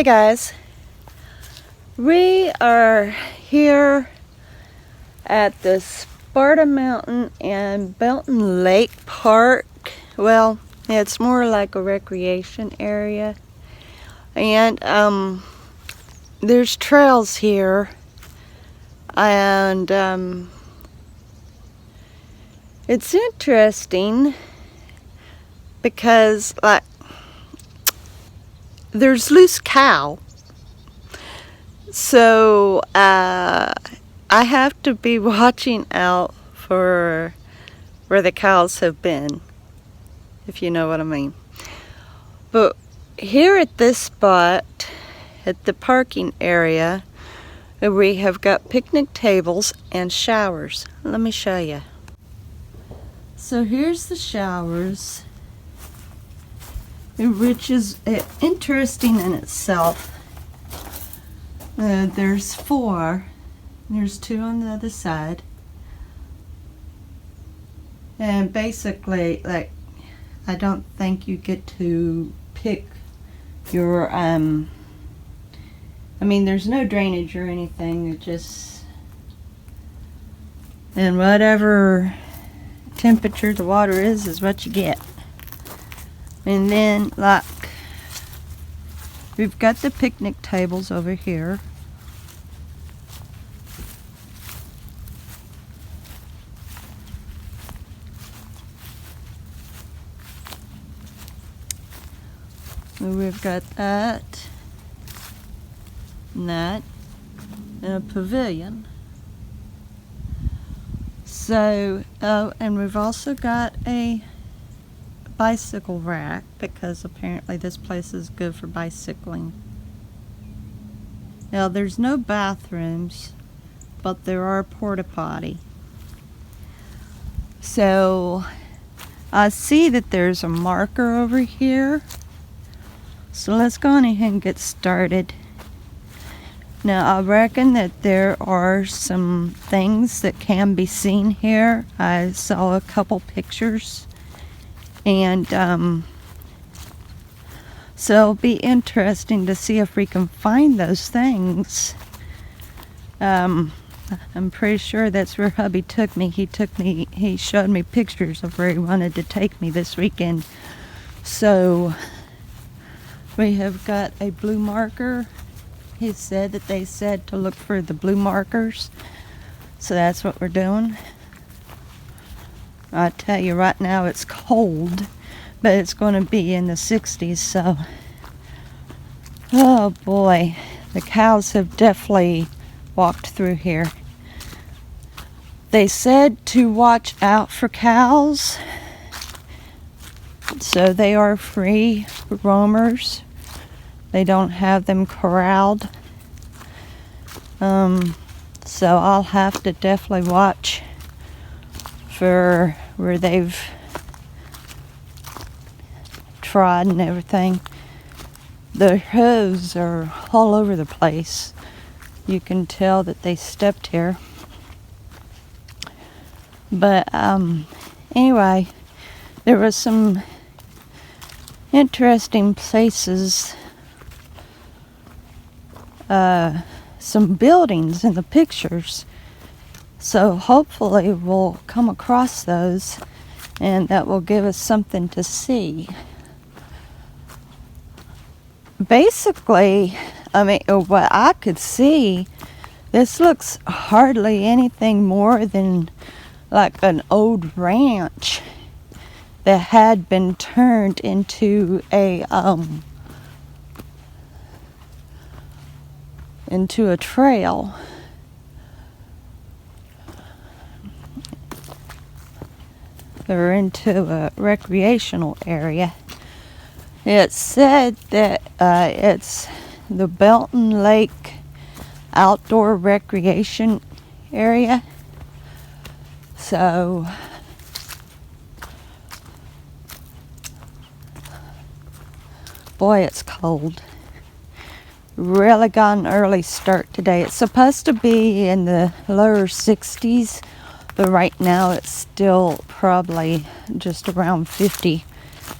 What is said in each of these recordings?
guys, we are here at the Sparta Mountain and Belton Lake Park. Well, it's more like a recreation area, and there's trails here, and it's interesting because like there's loose cow, so I have to be watching out for where the cows have been, if you know what I mean. But here at this spot, at the parking area, we have got picnic tables and showers. Let me show you. So here's the showers, which is interesting in itself. There's 4. There's 2 on the other side. And basically, like, I don't think you get to pick your, I mean, there's no drainage or anything. It just, and whatever temperature the water is what you get. And then, like, we've got the picnic tables over here. And we've got that, and that, and a pavilion. So, and we've also got a bicycle rack, because apparently this place is good for bicycling. Now there's no bathrooms, but there are porta potty. So I see that there's a marker over here, so let's go on ahead and get started. Now I reckon that there are some things that can be seen here. I saw a couple pictures. And so it'll be interesting to see if we can find those things. I'm pretty sure that's where hubby took me. He showed me pictures of where he wanted to take me this weekend. So we have got a blue marker. He said that they said to look for the blue markers. So that's what we're doing. I tell you right now it's cold, but it's going to be in the 60s, so oh boy, the cows have definitely walked through here. They said to watch out for cows, so they are free roamers. They don't have them corralled, so I'll have to definitely watch for where they've trod and everything. The hooves are all over the place. You can tell that they stepped here. But anyway, there was some interesting places, some buildings in the pictures. So hopefully we'll come across those, and that will give us something to see. Basically, I mean, what I could see, this looks hardly anything more than like an old ranch that had been turned into a trail. Or into a recreational area. It said that it's the Belton Lake Outdoor Recreation Area. So boy, it's cold. Really got an early start today. It's supposed to be in the lower 60s. But right now it's still probably just around 50,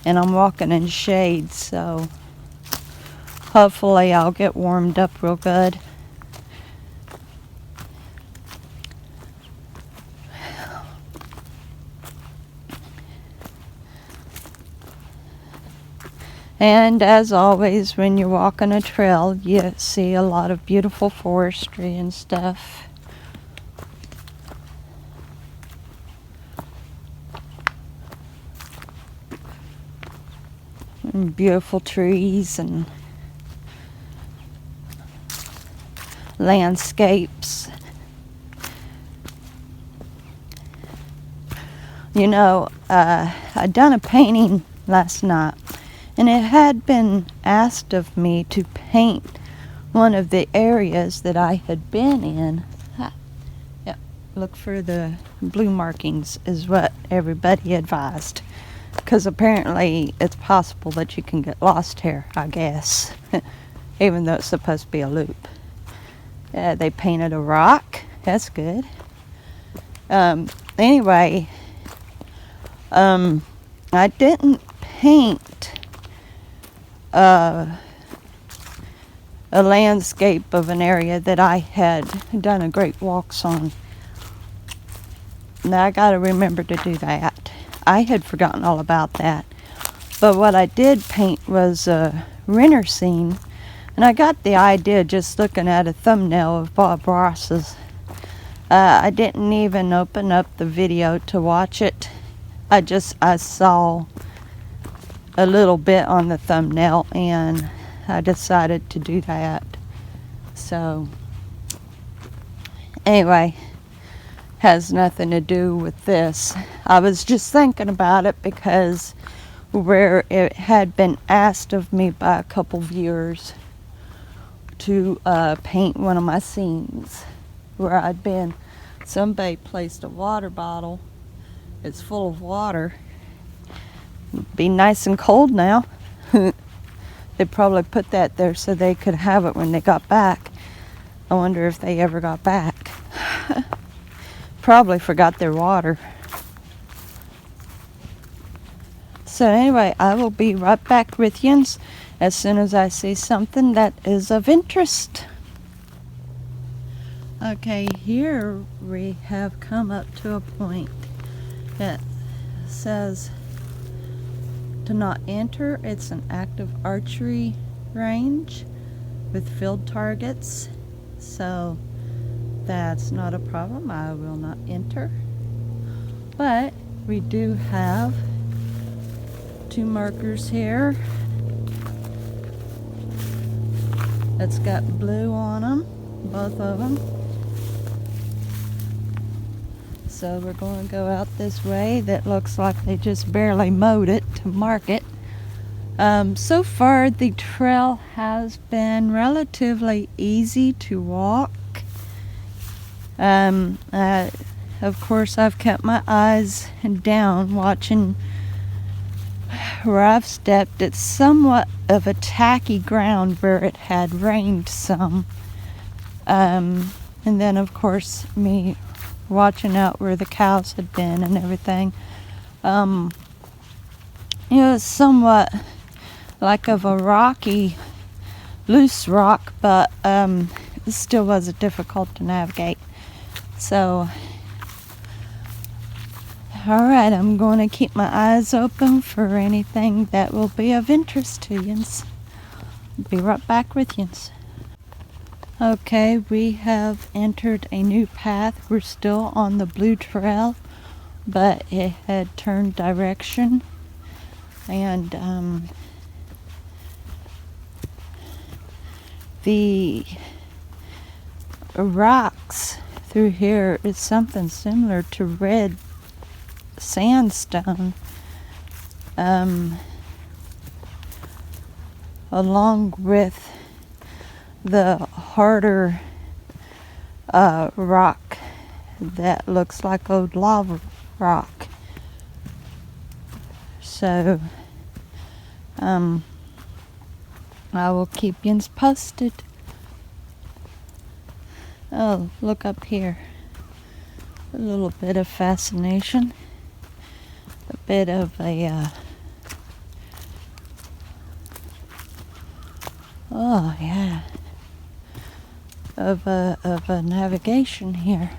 and I'm walking in shade, so hopefully I'll get warmed up real good. And as always, when you're walking a trail, you see a lot of beautiful forestry and stuff. And beautiful trees and landscapes. You know, I'd done a painting last night, and it had been asked of me to paint one of the areas that I had been in. Yeah, look for the blue markings is what everybody advised, because apparently it's possible that you can get lost here, I guess, even though it's supposed to be a loop. They painted a rock. That's good. Anyway, I didn't paint a landscape of an area that I had done a great walks on. Now I gotta remember to do that. I had forgotten all about that. But what I did paint was a renter scene, and I got the idea just looking at a thumbnail of Bob Ross's. I didn't even open up the video to watch it. I saw a little bit on the thumbnail, and I decided to do that. So anyway, has nothing to do with this. I was just thinking about it because where it had been asked of me by a couple viewers to paint one of my scenes where I'd been. Somebody placed a water bottle. It's full of water. It'd be nice and cold now. They probably put that there so they could have it when they got back. I wonder if they ever got back. Probably forgot their water. So anyway, I will be right back with you as soon as I see something that is of interest. Okay, here we have come up to a point that says to not enter. It's an active archery range with field targets, so that's not a problem. I will not enter. But we do have 2 markers here. It's got blue on them, both of them. So we're going to go out this way. That looks like they just barely mowed it to mark it. So far the trail has been relatively easy to walk. Of course I've kept my eyes down watching where I've stepped. It's somewhat of a tacky ground where it had rained some. And then of course me watching out where the cows had been and everything. It's somewhat like of a rocky, loose rock, but it still was difficult to navigate. So, alright, I'm going to keep my eyes open for anything that will be of interest to you. Be right back with you. Okay, we have entered a new path. We're still on the blue trail, but it had turned direction, and the rocks through here is something similar to red sandstone, along with the harder rock that looks like old lava rock. So I will keep you posted. Oh, look up here. A little bit of fascination. A bit of a Oh yeah, of a navigation here.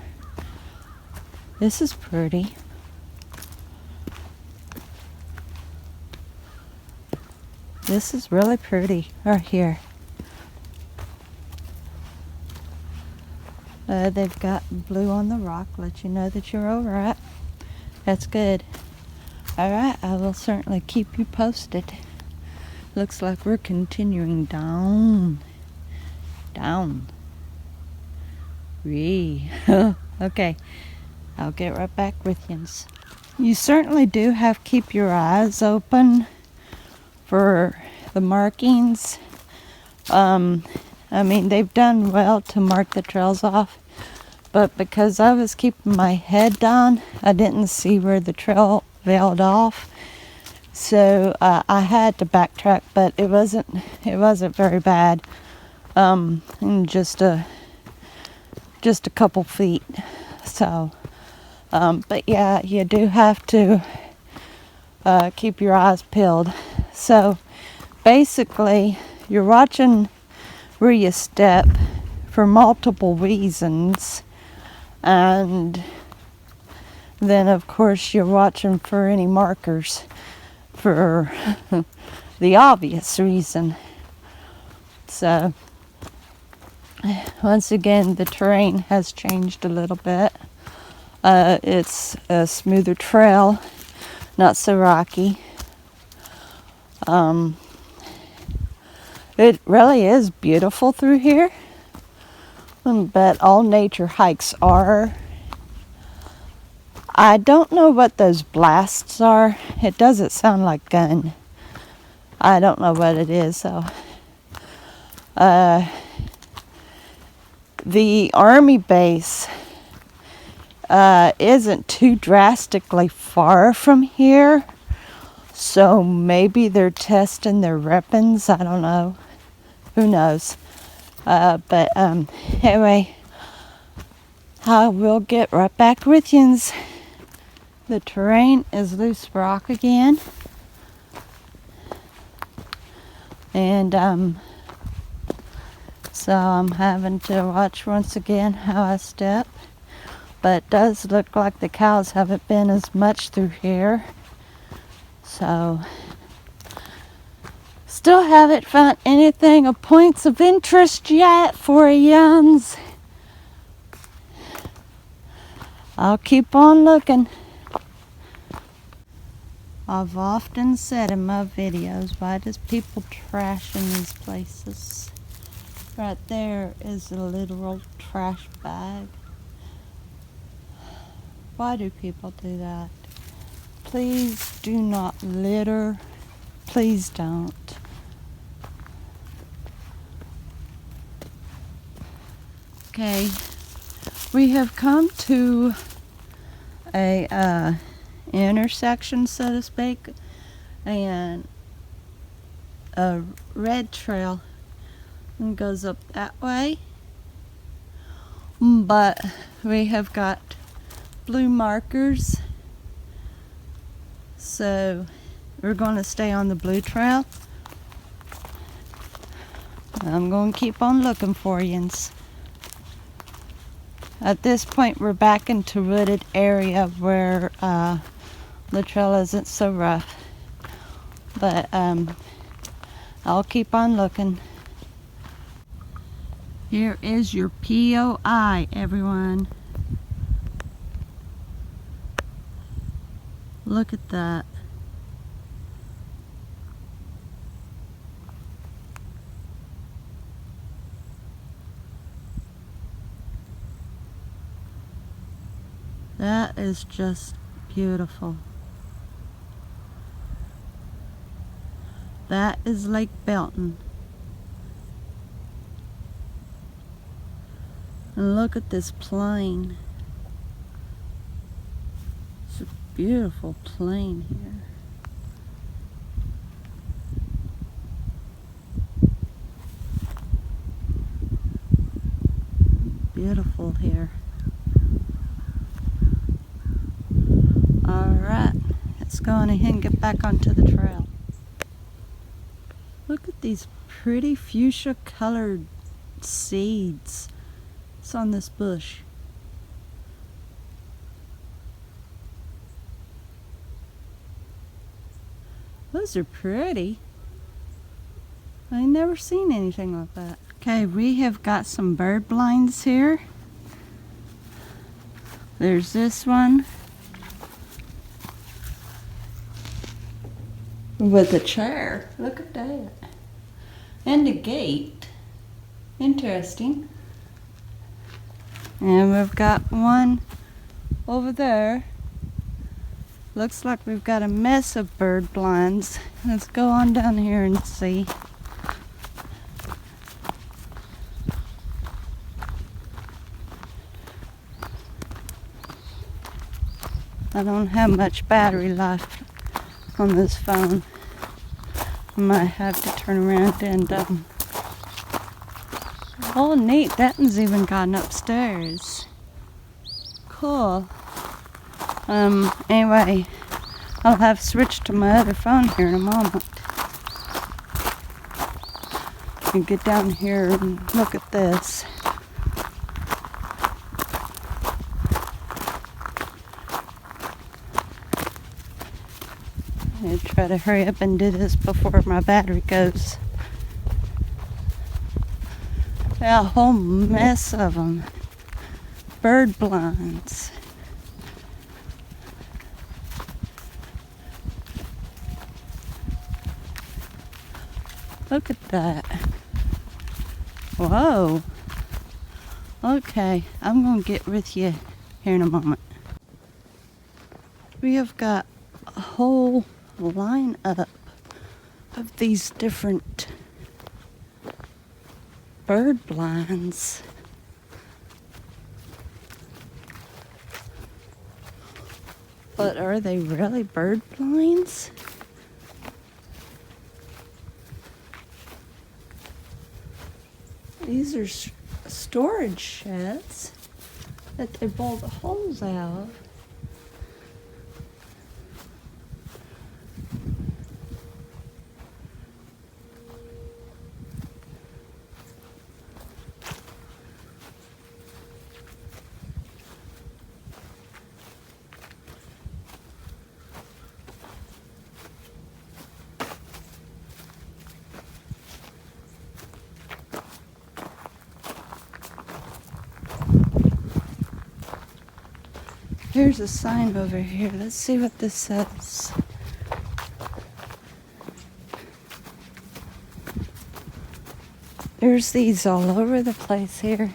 This is pretty. This is really pretty right here. They've got blue on the rock, let you know that you're over it. That's good. Alright, I will certainly keep you posted. Looks like we're continuing down. Down. Okay, I'll get right back with you. You certainly do have to keep your eyes open for the markings. I mean, they've done well to mark the trails off, but because I was keeping my head down, I didn't see where the trail veiled off. So I had to backtrack, but it wasn't very bad. In just a couple feet. So, but yeah, you do have to keep your eyes peeled. So basically, you're watching where you step for multiple reasons, and then of course you're watching for any markers for the obvious reason. So once again, the terrain has changed a little bit. It's a smoother trail, not so rocky. It really is beautiful through here, but all nature hikes are. I don't know what those blasts are. It doesn't sound like gun. I don't know what it is, so the army base isn't too drastically far from here, so maybe they're testing their weapons. I don't know. Who knows? But anyway, I will get right back with yous. The terrain is loose rock again, and so I'm having to watch once again how I step. But it does look like the cows haven't been as much through here. So, still haven't found anything of points of interest yet for yuns. I'll keep on looking. I've often said in my videos, why does people trash in these places? Right there is a literal trash bag. Why do people do that? Please do not litter. Please don't. Okay, we have come to a intersection, so to speak, and a red trail goes up that way, but we have got blue markers, so we're going to stay on the blue trail. I'm going to keep on looking for yous. At this point, we're back into wooded area where the trail isn't so rough, but I'll keep on looking. Here is your POI, everyone. Look at that. That is just beautiful. That is Lake Belton. And look at this plain. It's a beautiful plain here. Beautiful here. Alright, let's go on ahead and get back onto the trail. Look at these pretty fuchsia colored seeds. It's on this bush. Those are pretty. I never seen anything like that. Okay, we have got some bird blinds here. There's this one with a chair. Look at that. And a gate. Interesting. And we've got one over there. Looks like we've got a mess of bird blinds. Let's go on down here and see. I don't have much battery life on this phone. I might have to turn around and oh neat, that one's even gotten upstairs. Cool. Anyway, I'll have switched to my other phone here in a moment. And get down here and look at this. I'll try to hurry up and do this before my battery goes. A whole mess of them. Bird blinds. Look at that. Whoa. Okay, I'm going to get with you here in a moment. We have got a whole line up of these different bird blinds. But are they really bird blinds? These are storage sheds that they bolt the holes out of. Here's a sign over here. Let's see what this says. There's these all over the place here.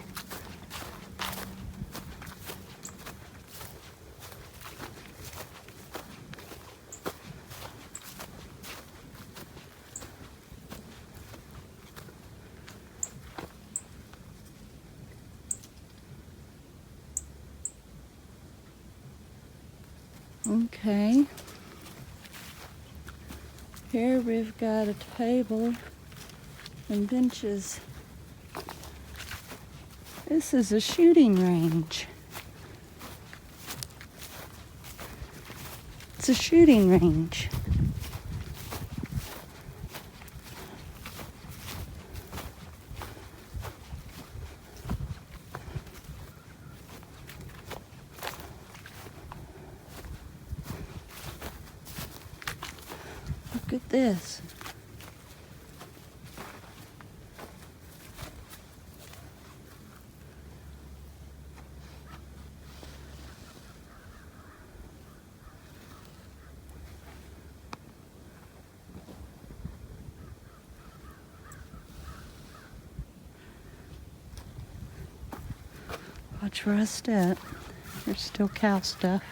Okay. Here we've got a table and benches. This is a shooting range. It's a shooting range. Look at this. Watch where I step. There's still cow stuff.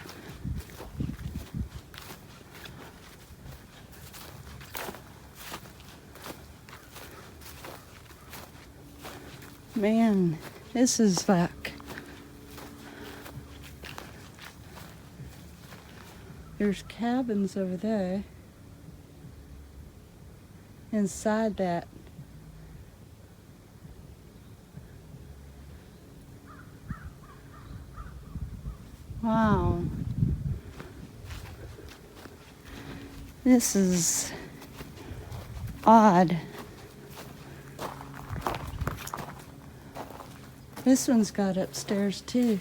Man, this is like, there's cabins over there. Inside that. Wow. This is odd. This one's got upstairs too.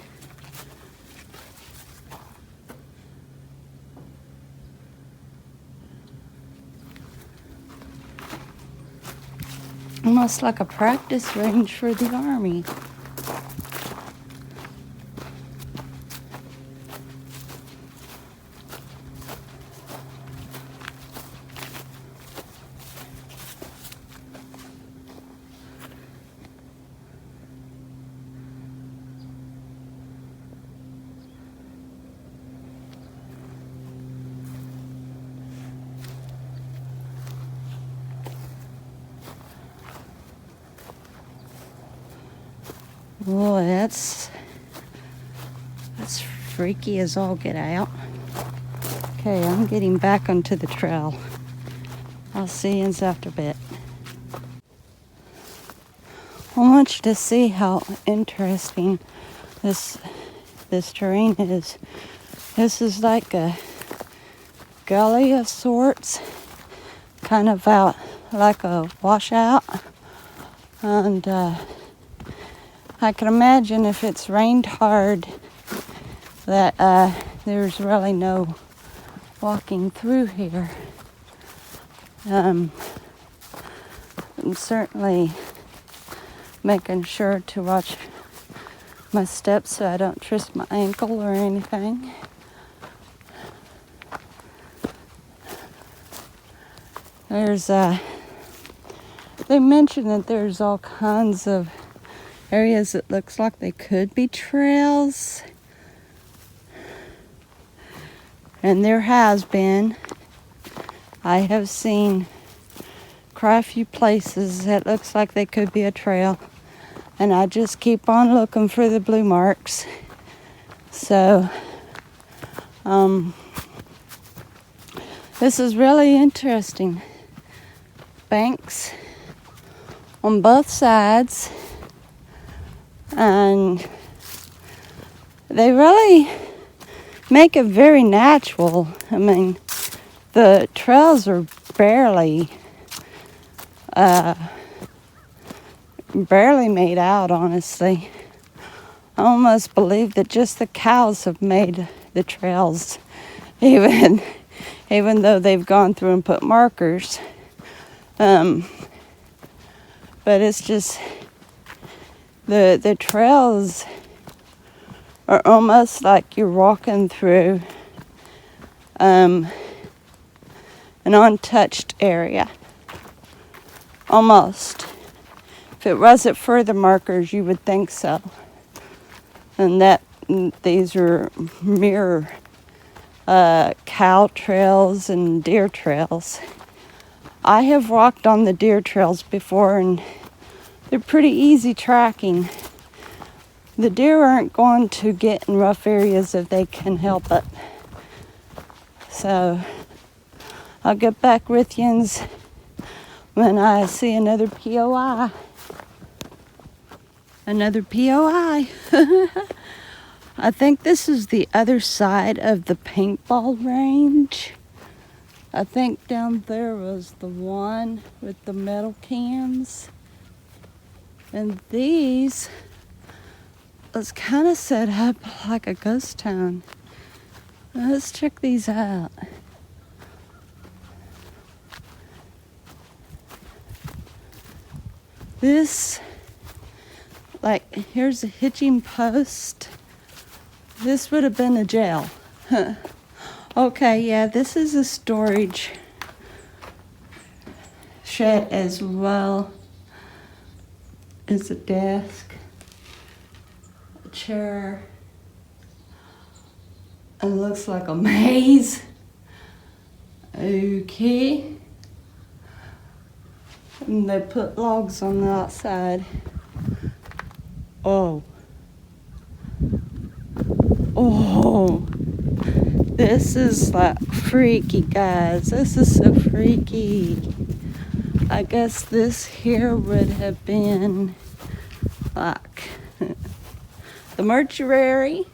Almost like a practice range for the Army. Boy, that's freaky as all get out. Okay, I'm getting back onto the trail. I'll see you after a bit. I want you to see how interesting this terrain is. This is like a gully of sorts, kind of out like a washout, and I can imagine if it's rained hard that there's really no walking through here. I'm certainly making sure to watch my steps so I don't twist my ankle or anything. There's they mentioned that there's all kinds of areas that looks like they could be trails, and there has been. I have seen quite a few places that looks like they could be a trail, and I just keep on looking for the blue marks. So this is really interesting. Banks on both sides, and they really make it very natural. I mean, the trails are barely made out, honestly. I almost believe that just the cows have made the trails, even though they've gone through and put markers. But it's just the trails are almost like you're walking through an untouched area. Almost. If it wasn't for the markers, you would think so. And that these are mere cow trails and deer trails. I have walked on the deer trails before, and they're pretty easy tracking. The deer aren't going to get in rough areas if they can help it. So I'll get back with you when I see another POI. Another POI. I think this is the other side of the paintball range. I think down there was the one with the metal cans. And these was kind of set up like a ghost town. Let's check these out. This, like, here's a hitching post. This would have been a jail. Okay, yeah, this is a storage shed as well as a desk, a chair. It looks like a maze. Okay. And they put logs on the outside. Oh. Oh. This is like freaky, guys. This is so freaky. I guess this here would have been like the mortuary.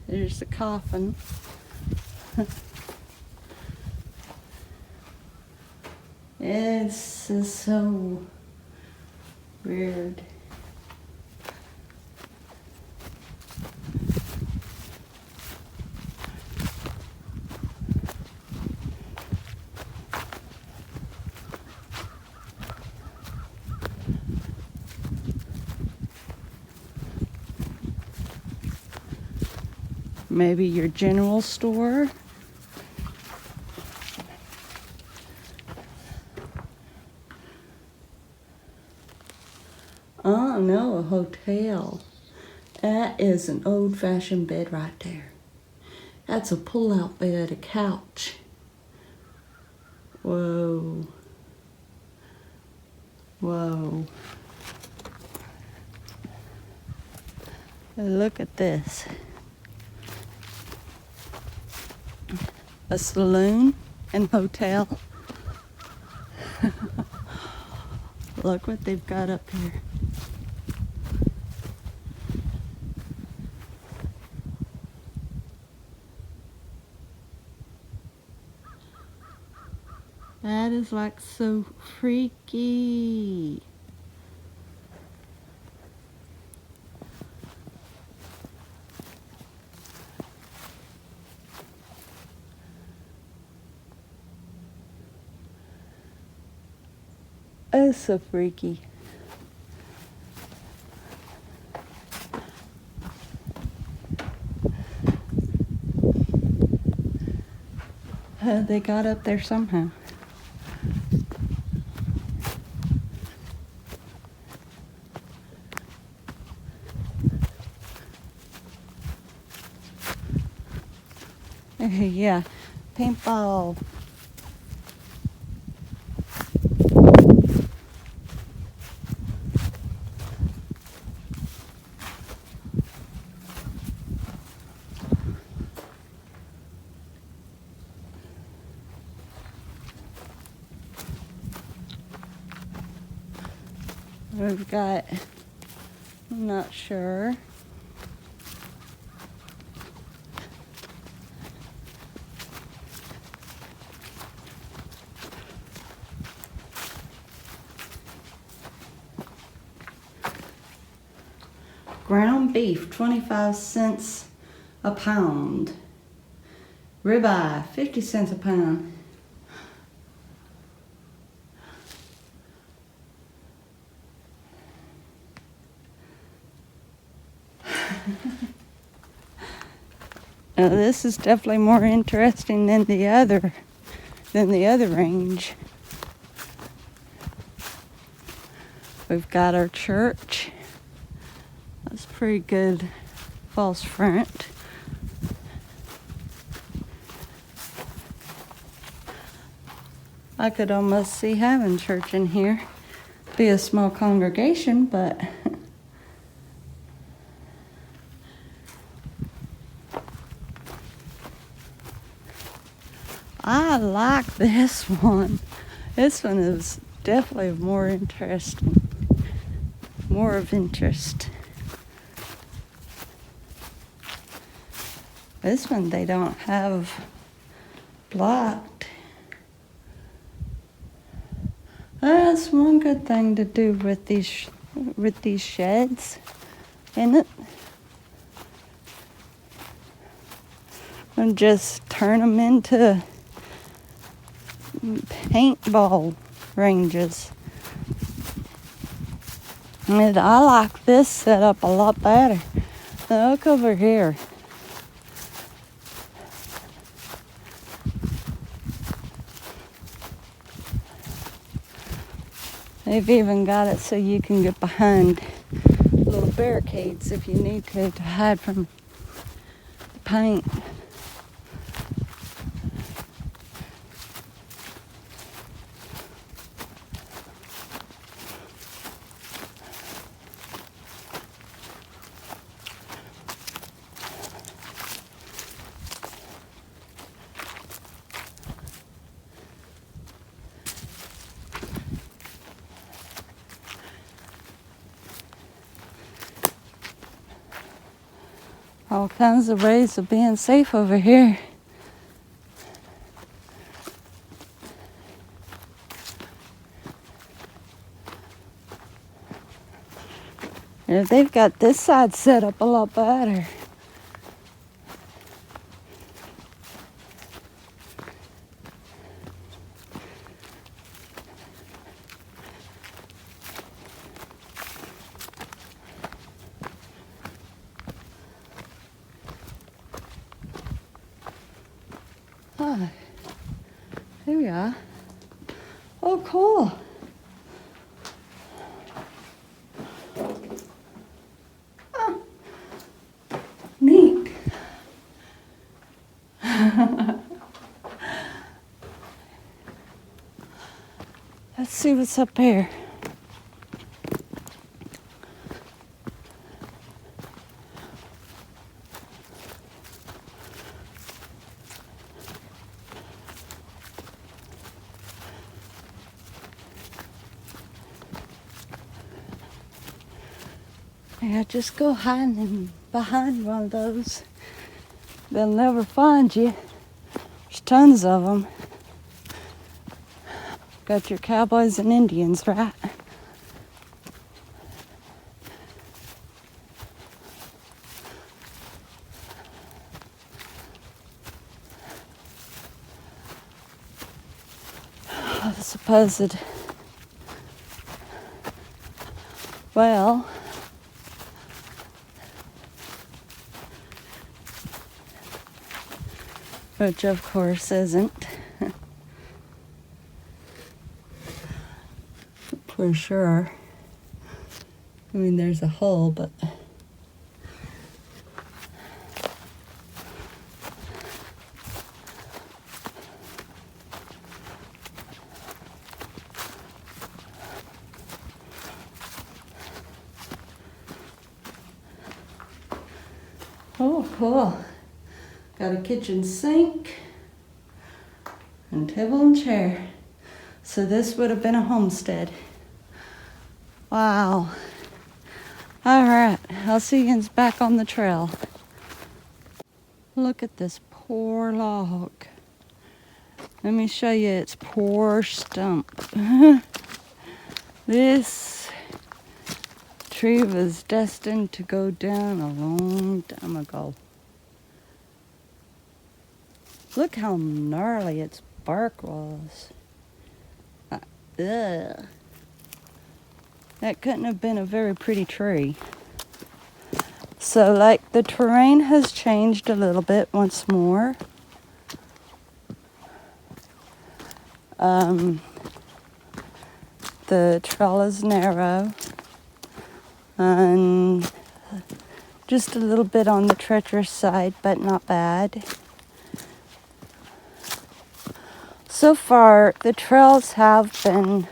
There's the coffin. It's so Weird. Maybe your general store. Oh no, a hotel. That is an old-fashioned bed right there. That's a pull-out bed, a couch. Whoa. Whoa. Look at this. A saloon and hotel. Look what they've got up here. That is like so freaky. That's so freaky. They got up there somehow. Yeah, paintball. We've got, I'm not sure. Ground beef, 25 cents a pound. Ribeye, 50 cents a pound. Now this is definitely more interesting than the other range. We've got our church. That's pretty good false front. I could almost see having church in here. Be a small congregation, but I like this one. This one is definitely more interesting. More of interest. This one they don't have blocked. That's one good thing to do with these sheds, isn't it? And just turn them into paintball ranges. And I like this setup a lot better. Now look over here. They've even got it so you can get behind little barricades if you need to hide from the paint. All kinds of ways of being safe over here. And they've got this side set up a lot better. Oh, here we are. Oh, cool. Oh, neat. Let's see what's up here. Yeah, just go hiding behind one of those. They'll never find you. There's tons of them. Got your cowboys and Indians, right? The supposed, well, which of course isn't, for sure. I mean, there's a hole, but oh, cool. Got a kitchen sink and table and chair. So this would have been a homestead. Wow. All right, I'll see you back on the trail. Look at this poor log. Let me show you its poor stump. This tree was destined to go down a long time ago. Look how gnarly its bark was. Ugh. That couldn't have been a very pretty tree. So, like, the terrain has changed a little bit once more. The trail is narrow and just a little bit on the treacherous side, but not bad. So far, the trails have been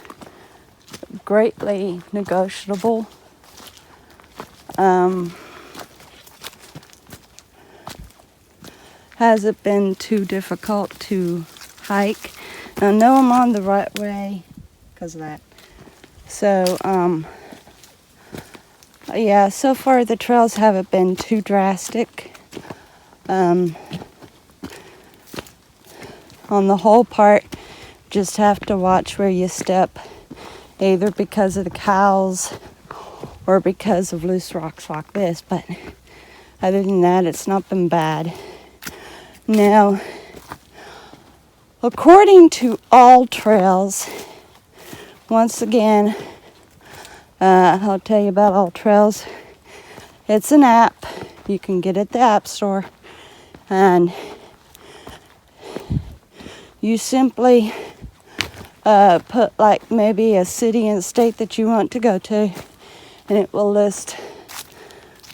greatly negotiable. Hasn't been too difficult to hike. I know I'm on the right way because of that. So, yeah, so far the trails haven't been too drastic. On the whole part, just have to watch where you step, either because of the cows or because of loose rocks like this. But other than that, it's not been bad. Now, according to All Trails, once again, I'll tell you about All Trails. It's an app. You can get it at the App Store. And you simply put like maybe a city and state that you want to go to, and it will list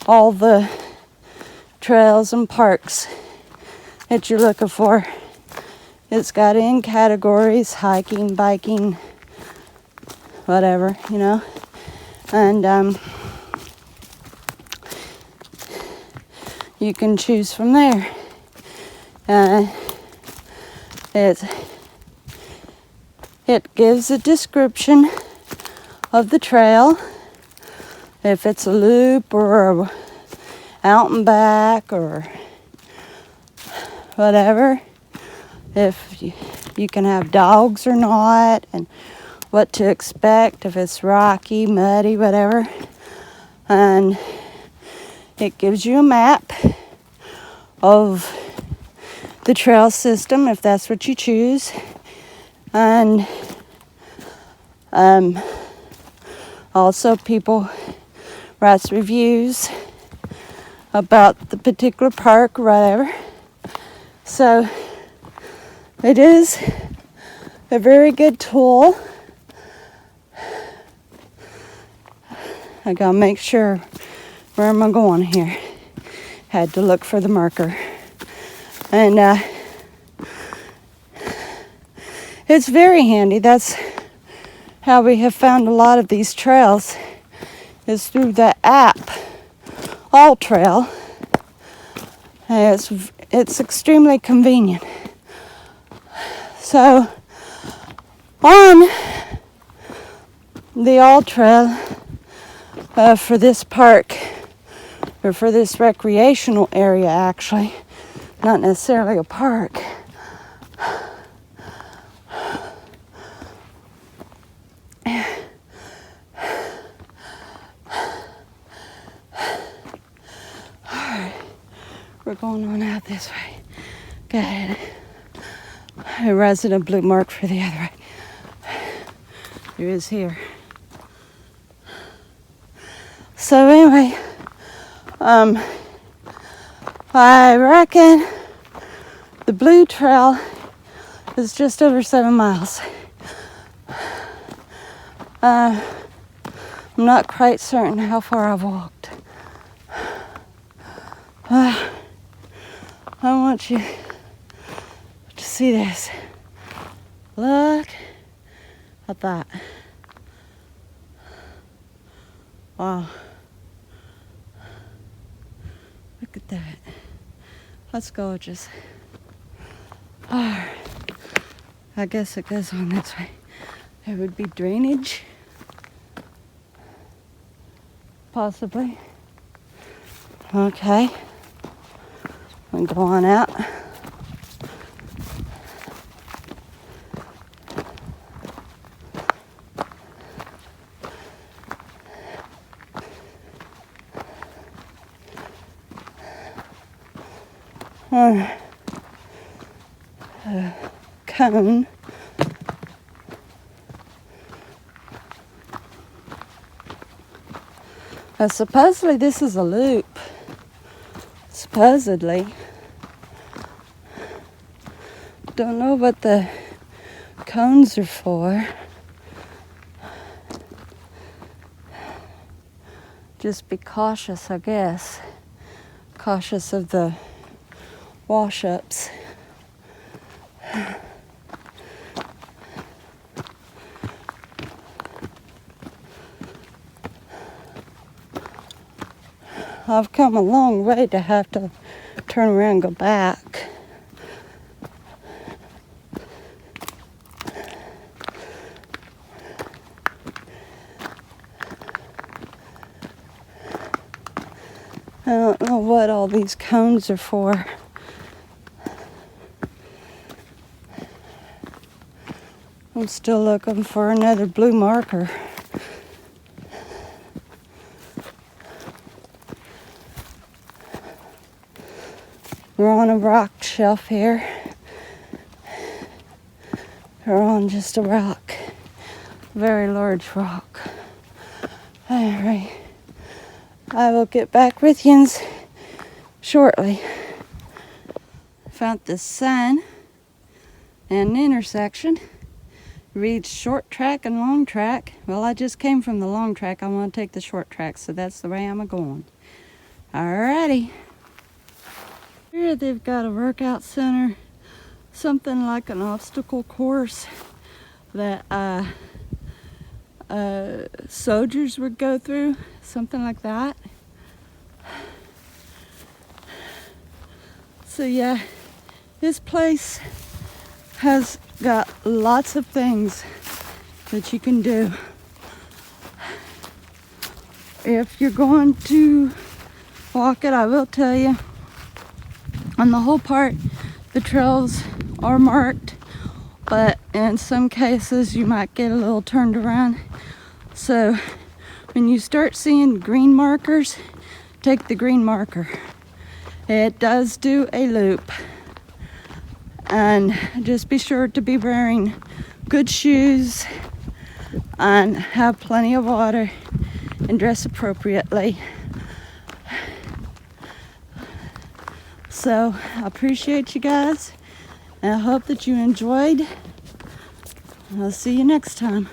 all the trails and parks that you're looking for. It's got in categories: hiking, biking, whatever, you know. And you can choose from there. It gives a description of the trail, if it's a loop or out and back or whatever, if you can have dogs or not, and what to expect, if it's rocky, muddy, whatever. And it gives you a map of the trail system if that's what you choose. And also people writes reviews about the particular park or whatever. So it is a very good tool. I gotta make sure, where am I going here? Had to look for the marker. And it's very handy. That's how we have found a lot of these trails, is through the app, All Trail. It's extremely convenient. So on the All Trail for this park, or for this recreational area actually, not necessarily a park, we're going on out this way. Go ahead. A resident blue mark for the other way. There is here. So anyway, I reckon the blue trail is just over 7 miles. I'm not quite certain how far I've walked. I want you to see this. Look at that. Wow. Look at that. That's gorgeous. Oh, I guess it goes on this way. There would be drainage. Possibly. Okay. And go on out. Cone. Supposedly this is a loop. Supposedly. Don't know what the cones are for. Just be cautious, I guess. Cautious of the wash-ups. I've come a long way to have to turn around and go back. I don't know what all these cones are for. I'm still looking for another blue marker. We're on a rock shelf here. We're on just a rock. Very large rock. Alright. I will get back with you shortly. Found the sign and an intersection. Reads short track and long track. Well, I just came from the long track. I want to take the short track, so that's the way I'm going. Alrighty. Here they've got a workout center, something like an obstacle course that soldiers would go through, something like that. So yeah, this place has got lots of things that you can do. If you're going to walk it, I will tell you, on the whole part, the trails are marked, but in some cases you might get a little turned around. So when you start seeing green markers, take the green marker. It does do a loop. And just be sure to be wearing good shoes and have plenty of water and dress appropriately. So I appreciate you guys, and I hope that you enjoyed. I'll see you next time.